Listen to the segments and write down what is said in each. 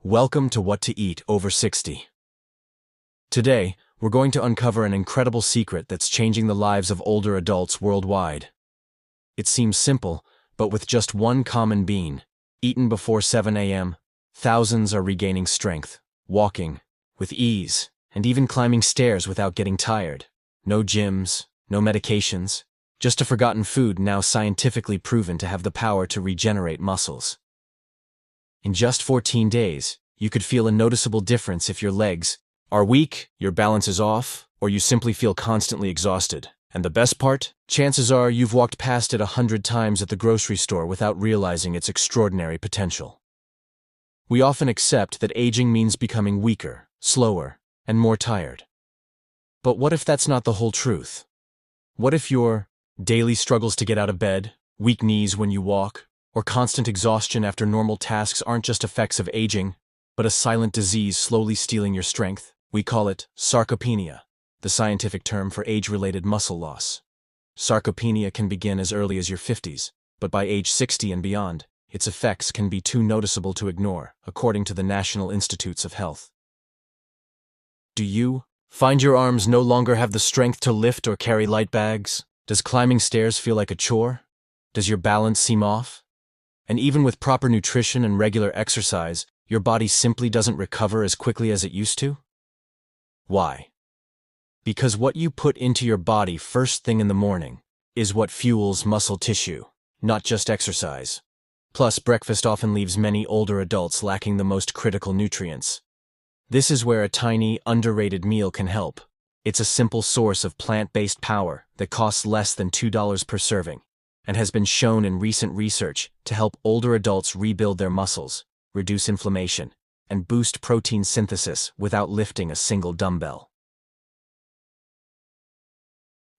Welcome to What to Eat Over 60. Today, we're going to uncover an incredible secret that's changing the lives of older adults worldwide. It seems simple, but with just one common bean, eaten before 7 a.m., thousands are regaining strength, walking with ease, and even climbing stairs without getting tired. No gyms, no medications, just a forgotten food now scientifically proven to have the power to regenerate muscles. In just 14 days, you could feel a noticeable difference if your legs are weak, your balance is off, or you simply feel constantly exhausted. And the best part? Chances are you've walked past it 100 times at the grocery store without realizing its extraordinary potential. We often accept that aging means becoming weaker, slower, and more tired. But what if that's not the whole truth? What if your daily struggles to get out of bed, weak knees when you walk, or constant exhaustion after normal tasks aren't just effects of aging, but a silent disease slowly stealing your strength? We call it sarcopenia, the scientific term for age-related muscle loss. Sarcopenia can begin as early as your 50s, but by age 60 and beyond, its effects can be too noticeable to ignore, according to the National Institutes of Health. Do you find your arms no longer have the strength to lift or carry light bags? Does climbing stairs feel like a chore? Does your balance seem off? And even with proper nutrition and regular exercise, your body simply doesn't recover as quickly as it used to? Why? Because what you put into your body first thing in the morning is what fuels muscle tissue, not just exercise. Plus, breakfast often leaves many older adults lacking the most critical nutrients. This is where a tiny, underrated meal can help. It's a simple source of plant-based power that costs less than $2 per serving, and has been shown in recent research to help older adults rebuild their muscles, reduce inflammation, and boost protein synthesis without lifting a single dumbbell.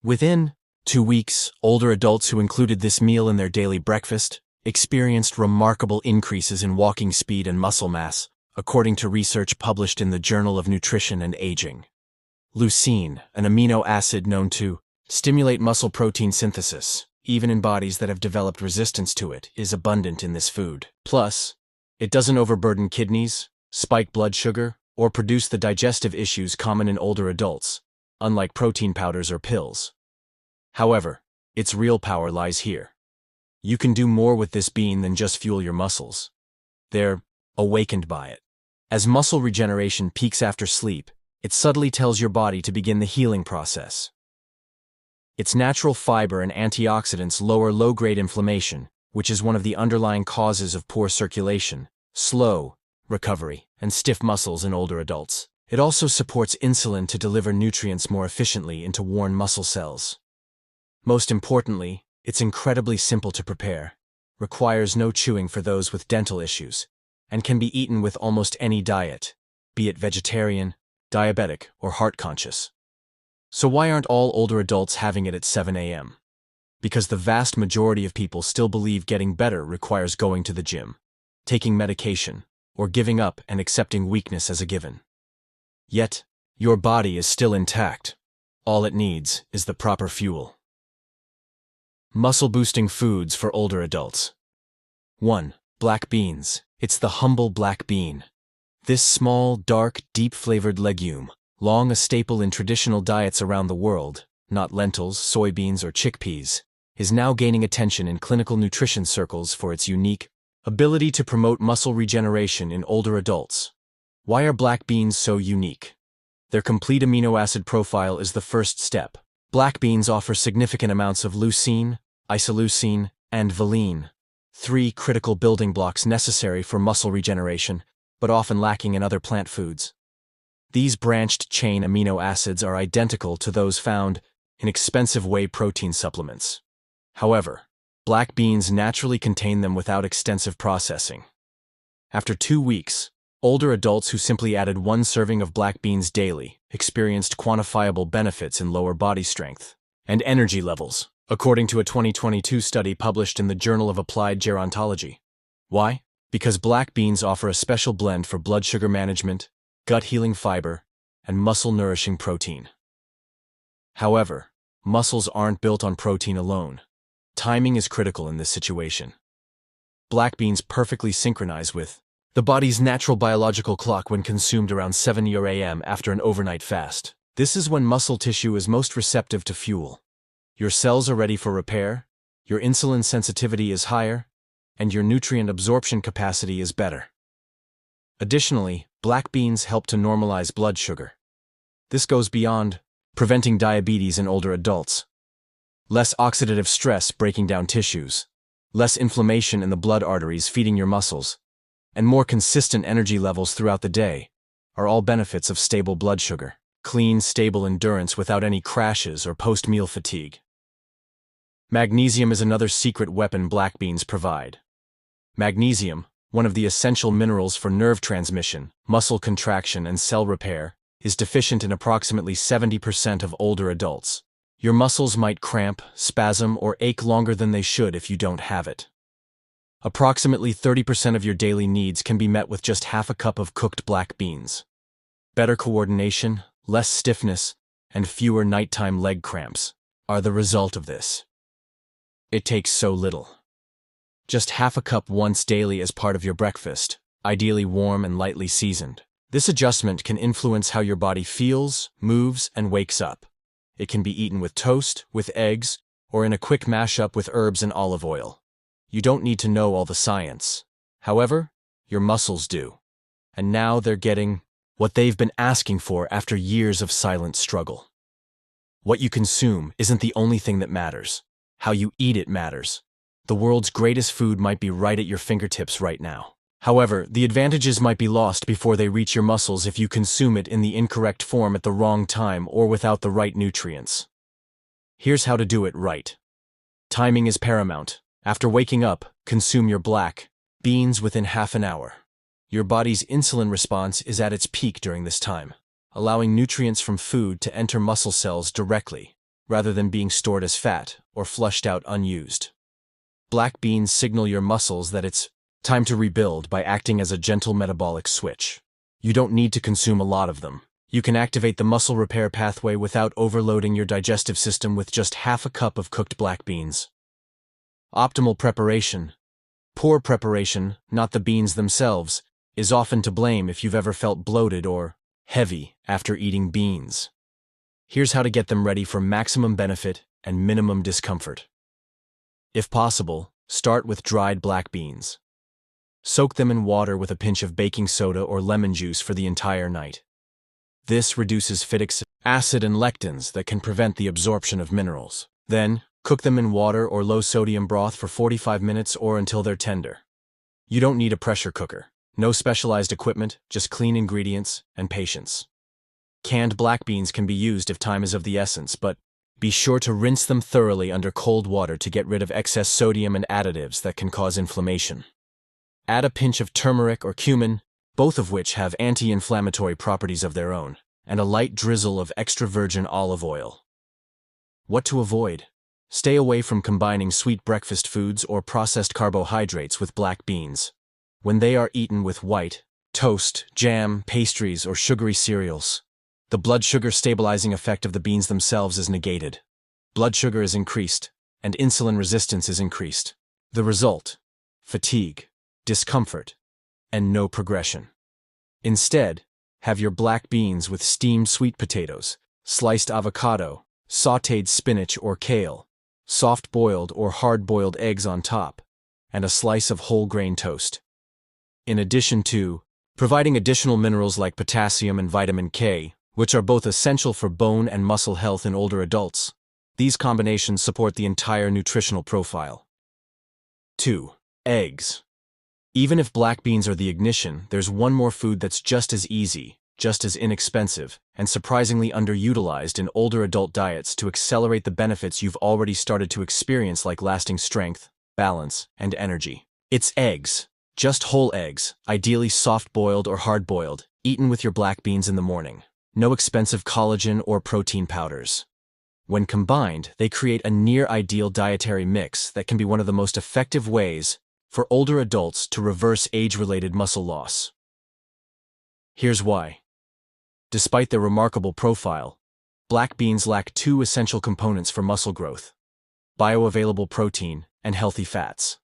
Within 2 weeks, older adults who included this meal in their daily breakfast experienced remarkable increases in walking speed and muscle mass, according to research published in the Journal of Nutrition and Aging. Leucine, an amino acid known to stimulate muscle protein synthesis, even in bodies that have developed resistance to it, is abundant in this food. Plus, it doesn't overburden kidneys, spike blood sugar, or produce the digestive issues common in older adults, unlike protein powders or pills. However, its real power lies here. You can do more with this bean than just fuel your muscles. They're awakened by it. As muscle regeneration peaks after sleep, it subtly tells your body to begin the healing process. Its natural fiber and antioxidants lower low-grade inflammation, which is one of the underlying causes of poor circulation, slow recovery, and stiff muscles in older adults. It also supports insulin to deliver nutrients more efficiently into worn muscle cells. Most importantly, it's incredibly simple to prepare, requires no chewing for those with dental issues, and can be eaten with almost any diet, be it vegetarian, diabetic, or heart-conscious. So why aren't all older adults having it at 7 a.m.? Because the vast majority of people still believe getting better requires going to the gym, taking medication, or giving up and accepting weakness as a given. Yet, your body is still intact. All it needs is the proper fuel. Muscle-boosting foods for older adults. 1. Black beans. It's the humble black bean. This small, dark, deep-flavored legume, long a staple in traditional diets around the world, not lentils, soybeans, or chickpeas, is now gaining attention in clinical nutrition circles for its unique ability to promote muscle regeneration in older adults. Why are black beans so unique? Their complete amino acid profile is the first step. Black beans offer significant amounts of leucine, isoleucine, and valine, 3 critical building blocks necessary for muscle regeneration, but often lacking in other plant foods. These branched-chain amino acids are identical to those found in expensive whey protein supplements. However, black beans naturally contain them without extensive processing. After 2 weeks, older adults who simply added 1 serving of black beans daily experienced quantifiable benefits in lower body strength and energy levels, according to a 2022 study published in the Journal of Applied Gerontology. Why? Because black beans offer a special blend for blood sugar management, gut-healing fiber, and muscle-nourishing protein. However, muscles aren't built on protein alone. Timing is critical in this situation. Black beans perfectly synchronize with the body's natural biological clock when consumed around 7 a.m. after an overnight fast. This is when muscle tissue is most receptive to fuel. Your cells are ready for repair, your insulin sensitivity is higher, and your nutrient absorption capacity is better. Additionally, black beans help to normalize blood sugar. This goes beyond preventing diabetes in older adults. Less oxidative stress breaking down tissues, less inflammation in the blood arteries feeding your muscles, and more consistent energy levels throughout the day are all benefits of stable blood sugar. Clean, stable endurance without any crashes or post-meal fatigue. Magnesium is another secret weapon black beans provide. Magnesium, one of the essential minerals for nerve transmission, muscle contraction, and cell repair, is deficient in approximately 70% of older adults. Your muscles might cramp, spasm, or ache longer than they should if you don't have it. Approximately 30% of your daily needs can be met with just half a cup of cooked black beans. Better coordination, less stiffness, and fewer nighttime leg cramps are the result of this. It takes so little. Just half a cup once daily as part of your breakfast, ideally warm and lightly seasoned. This adjustment can influence how your body feels, moves, and wakes up. It can be eaten with toast, with eggs, or in a quick mashup with herbs and olive oil. You don't need to know all the science. However, your muscles do. And now they're getting what they've been asking for after years of silent struggle. What you consume isn't the only thing that matters. How you eat it matters. The world's greatest food might be right at your fingertips right now. However, the advantages might be lost before they reach your muscles if you consume it in the incorrect form at the wrong time or without the right nutrients. Here's how to do it right. Timing is paramount. After waking up, consume your black beans within half an hour. Your body's insulin response is at its peak during this time, allowing nutrients from food to enter muscle cells directly, rather than being stored as fat or flushed out unused. Black beans signal your muscles that it's time to rebuild by acting as a gentle metabolic switch. You don't need to consume a lot of them. You can activate the muscle repair pathway without overloading your digestive system with just half a cup of cooked black beans. Optimal preparation. Poor preparation, not the beans themselves, is often to blame if you've ever felt bloated or heavy after eating beans. Here's how to get them ready for maximum benefit and minimum discomfort. If possible, start with dried black beans. Soak them in water with a pinch of baking soda or lemon juice for the entire night. This reduces phytic acid and lectins that can prevent the absorption of minerals. Then, cook them in water or low-sodium broth for 45 minutes or until they're tender. You don't need a pressure cooker. No specialized equipment, just clean ingredients and patience. Canned black beans can be used if time is of the essence, but be sure to rinse them thoroughly under cold water to get rid of excess sodium and additives that can cause inflammation. Add a pinch of turmeric or cumin, both of which have anti-inflammatory properties of their own, and a light drizzle of extra virgin olive oil. What to avoid? Stay away from combining sweet breakfast foods or processed carbohydrates with black beans. When they are eaten with white, toast, jam, pastries, or sugary cereals, the blood sugar stabilizing effect of the beans themselves is negated. Blood sugar is increased, and insulin resistance is increased. The result: fatigue, discomfort, and no progression. Instead, have your black beans with steamed sweet potatoes, sliced avocado, sautéed spinach or kale, soft-boiled or hard-boiled eggs on top, and a slice of whole grain toast. In addition to providing additional minerals like potassium and vitamin K, which are both essential for bone and muscle health in older adults, these combinations support the entire nutritional profile. 2. Eggs. Even if black beans are the ignition, there's one more food that's just as easy, just as inexpensive, and surprisingly underutilized in older adult diets to accelerate the benefits you've already started to experience, like lasting strength, balance, and energy. It's eggs. Just whole eggs, ideally soft-boiled or hard-boiled, eaten with your black beans in the morning. No expensive collagen or protein powders. When combined, they create a near-ideal dietary mix that can be one of the most effective ways for older adults to reverse age-related muscle loss. Here's why. Despite their remarkable profile, black beans lack two essential components for muscle growth: bioavailable protein and healthy fats.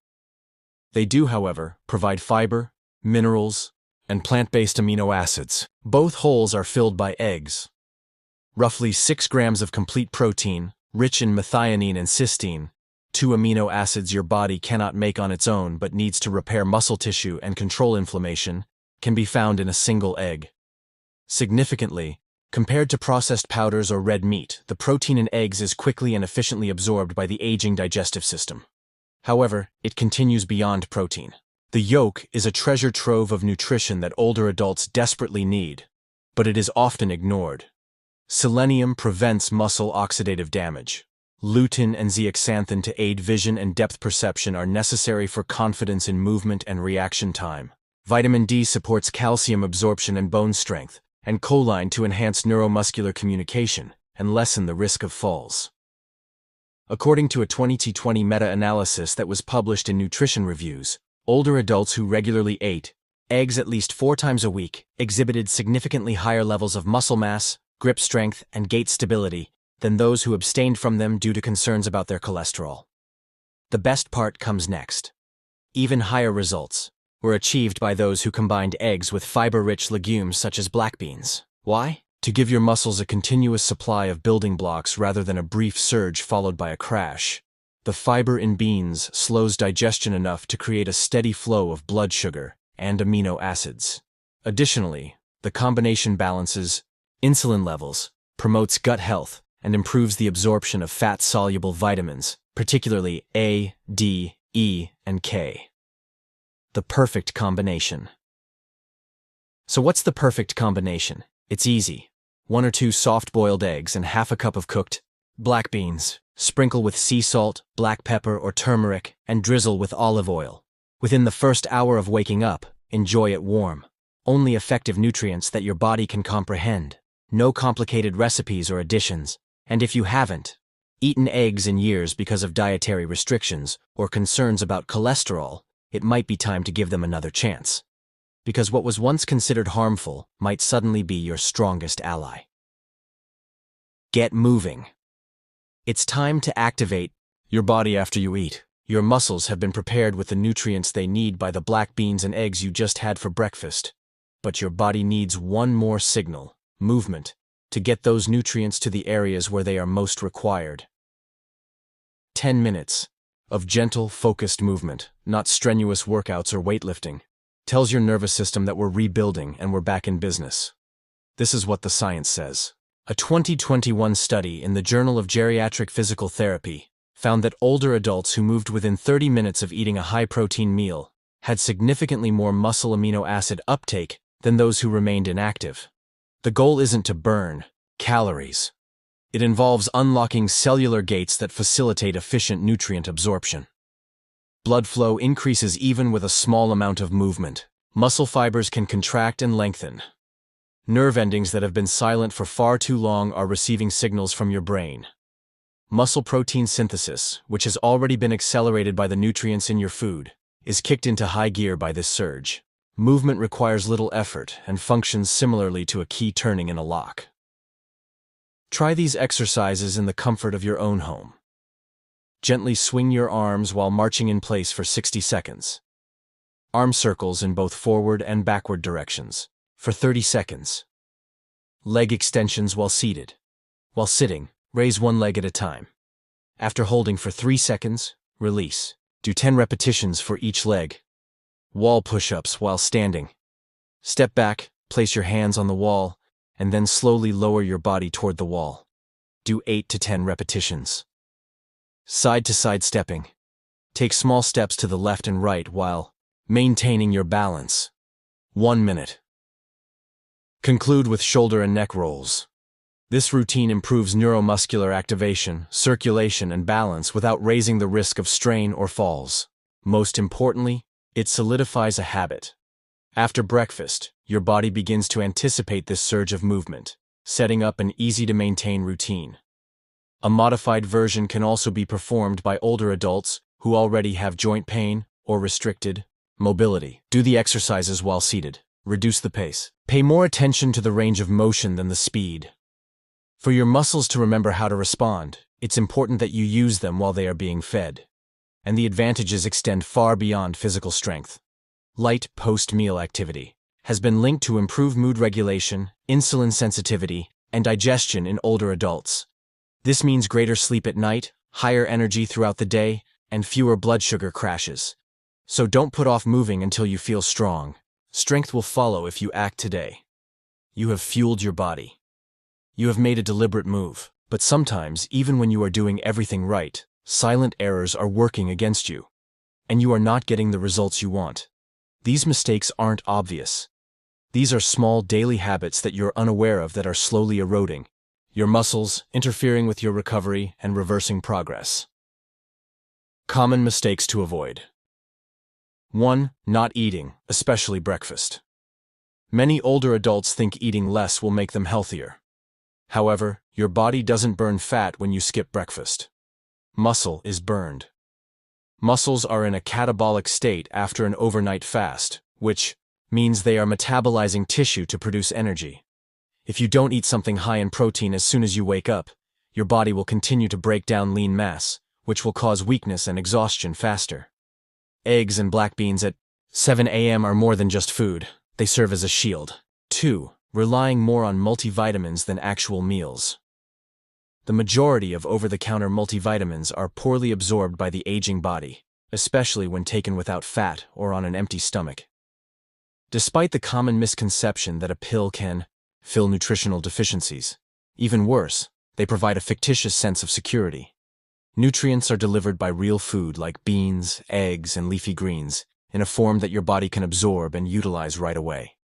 They do, however, provide fiber, minerals, and plant-based amino acids. Both holes are filled by eggs. Roughly 6 grams of complete protein, rich in methionine and cysteine, 2 amino acids your body cannot make on its own but needs to repair muscle tissue and control inflammation, can be found in a single egg. Significantly, compared to processed powders or red meat, the protein in eggs is quickly and efficiently absorbed by the aging digestive system. However, it continues beyond protein. The yolk is a treasure trove of nutrition that older adults desperately need, but it is often ignored. Selenium prevents muscle oxidative damage. Lutein and zeaxanthin to aid vision and depth perception are necessary for confidence in movement and reaction time. Vitamin D supports calcium absorption and bone strength, and choline to enhance neuromuscular communication and lessen the risk of falls. According to a 2020 meta-analysis that was published in Nutrition Reviews, older adults who regularly ate eggs at least 4 times a week exhibited significantly higher levels of muscle mass, grip strength, and gait stability than those who abstained from them due to concerns about their cholesterol. The best part comes next. Even higher results were achieved by those who combined eggs with fiber-rich legumes such as black beans. Why? To give your muscles a continuous supply of building blocks rather than a brief surge followed by a crash. The fiber in beans slows digestion enough to create a steady flow of blood sugar and amino acids. Additionally, the combination balances insulin levels, promotes gut health, and improves the absorption of fat-soluble vitamins, particularly A, D, E, and K. The perfect combination. So what's the perfect combination? It's easy. 1 or 2 soft-boiled eggs and half a cup of cooked black beans. Sprinkle with sea salt, black pepper, or turmeric, and drizzle with olive oil. Within the first hour of waking up, enjoy it warm. Only effective nutrients that your body can comprehend. No complicated recipes or additions. And if you haven't eaten eggs in years because of dietary restrictions or concerns about cholesterol, it might be time to give them another chance. Because what was once considered harmful might suddenly be your strongest ally. Get moving. It's time to activate your body after you eat. Your muscles have been prepared with the nutrients they need by the black beans and eggs you just had for breakfast. But your body needs one more signal, movement, to get those nutrients to the areas where they are most required. 10 minutes of gentle, focused movement, not strenuous workouts or weightlifting, tells your nervous system that we're rebuilding and we're back in business. This is what the science says. A 2021 study in the Journal of Geriatric Physical Therapy found that older adults who moved within 30 minutes of eating a high-protein meal had significantly more muscle amino acid uptake than those who remained inactive. The goal isn't to burn calories. It involves unlocking cellular gates that facilitate efficient nutrient absorption. Blood flow increases even with a small amount of movement. Muscle fibers can contract and lengthen. Nerve endings that have been silent for far too long are receiving signals from your brain. Muscle protein synthesis, which has already been accelerated by the nutrients in your food, is kicked into high gear by this surge. Movement requires little effort and functions similarly to a key turning in a lock. Try these exercises in the comfort of your own home. Gently swing your arms while marching in place for 60 seconds. Arm circles in both forward and backward directions for 30 seconds. Leg extensions while seated. While sitting, raise one leg at a time. After holding for 3 seconds, release. Do 10 repetitions for each leg. Wall push-ups while standing. Step back, place your hands on the wall, and then slowly lower your body toward the wall. Do 8 to 10 repetitions. Side-to-side stepping. Take small steps to the left and right while maintaining your balance. 1 minute. Conclude with shoulder and neck rolls. This routine improves neuromuscular activation, circulation, and balance without raising the risk of strain or falls. Most importantly, it solidifies a habit. After breakfast, your body begins to anticipate this surge of movement, setting up an easy-to-maintain routine. A modified version can also be performed by older adults who already have joint pain or restricted mobility. Do the exercises while seated. Reduce the pace. Pay more attention to the range of motion than the speed. For your muscles to remember how to respond, it's important that you use them while they are being fed. And the advantages extend far beyond physical strength. light post-meal activity, has been linked to improved mood regulation, insulin sensitivity, and digestion in older adults. This means greater sleep at night, higher energy throughout the day, and fewer blood sugar crashes. So don't put off moving until you feel strong. Strength will follow if you act today. You have fueled your body. You have made a deliberate move, but sometimes, even when you are doing everything right, silent errors are working against you, and you are not getting the results you want. These mistakes aren't obvious. These are small daily habits that you're unaware of that are slowly eroding your muscles, interfering with your recovery, and reversing progress. Common mistakes to avoid. 1. Not eating, especially breakfast. Many older adults think eating less will make them healthier. However, your body doesn't burn fat when you skip breakfast. Muscle is burned. Muscles are in a catabolic state after an overnight fast, which means they are metabolizing tissue to produce energy. If you don't eat something high in protein as soon as you wake up, your body will continue to break down lean mass, which will cause weakness and exhaustion faster. Eggs and black beans at 7 a.m. are more than just food. They serve as a shield. 2. Relying more on multivitamins than actual meals. The majority of over-the-counter multivitamins are poorly absorbed by the aging body, especially when taken without fat or on an empty stomach. Despite the common misconception that a pill can fill nutritional deficiencies, even worse, they provide a fictitious sense of security. Nutrients are delivered by real food like beans, eggs, and leafy greens in a form that your body can absorb and utilize right away.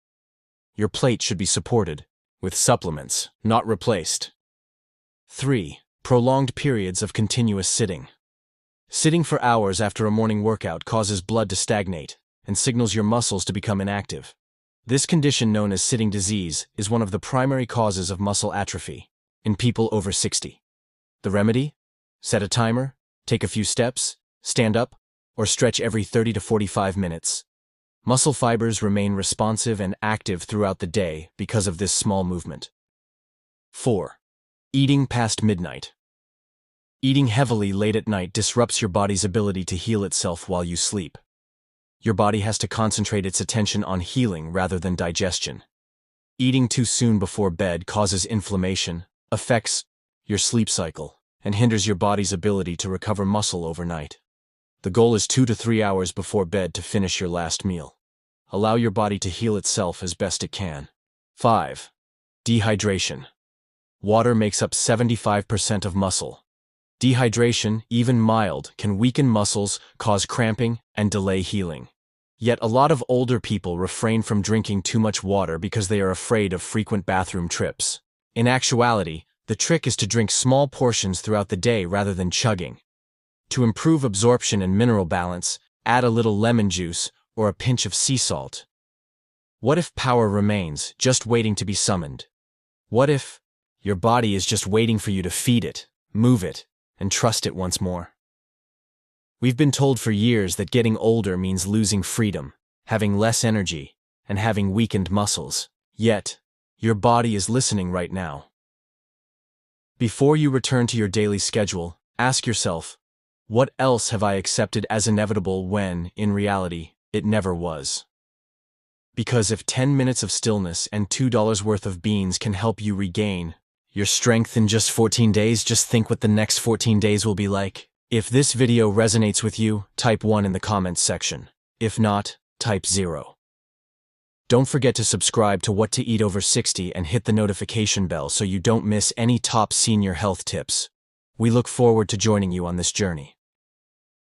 Your plate should be supported with supplements, not replaced. 3. Prolonged periods of continuous sitting. Sitting for hours after a morning workout causes blood to stagnate and signals your muscles to become inactive. This condition, known as sitting disease, is one of the primary causes of muscle atrophy in people over 60. The remedy? Set a timer, take a few steps, stand up, or stretch every 30 to 45 minutes. Muscle fibers remain responsive and active throughout the day because of this small movement. 4. Eating past midnight. Eating heavily late at night disrupts your body's ability to heal itself while you sleep. Your body has to concentrate its attention on healing rather than digestion. Eating too soon before bed causes inflammation, affects your sleep cycle, and hinders your body's ability to recover muscle overnight. The goal is 2 to 3 hours before bed to finish your last meal. Allow your body to heal itself as best it can. 5. Dehydration. Water makes up 75% of muscle. Dehydration, even mild, can weaken muscles, cause cramping, and delay healing. Yet a lot of older people refrain from drinking too much water because they are afraid of frequent bathroom trips. In actuality, the trick is to drink small portions throughout the day rather than chugging. To improve absorption and mineral balance, add a little lemon juice or a pinch of sea salt. What if power remains, just waiting to be summoned? What if your body is just waiting for you to feed it, move it, and trust it once more? We've been told for years that getting older means losing freedom, having less energy, and having weakened muscles. Yet, your body is listening right now. Before you return to your daily schedule, ask yourself, what else have I accepted as inevitable when, in reality, it never was? Because if 10 minutes of stillness and $2 worth of beans can help you regain your strength in just 14 days, just think what the next 14 days will be like. If this video resonates with you, type 1 in the comments section. If not, type 0. Don't forget to subscribe to What to Eat Over 60 and hit the notification bell so you don't miss any top senior health tips. We look forward to joining you on this journey.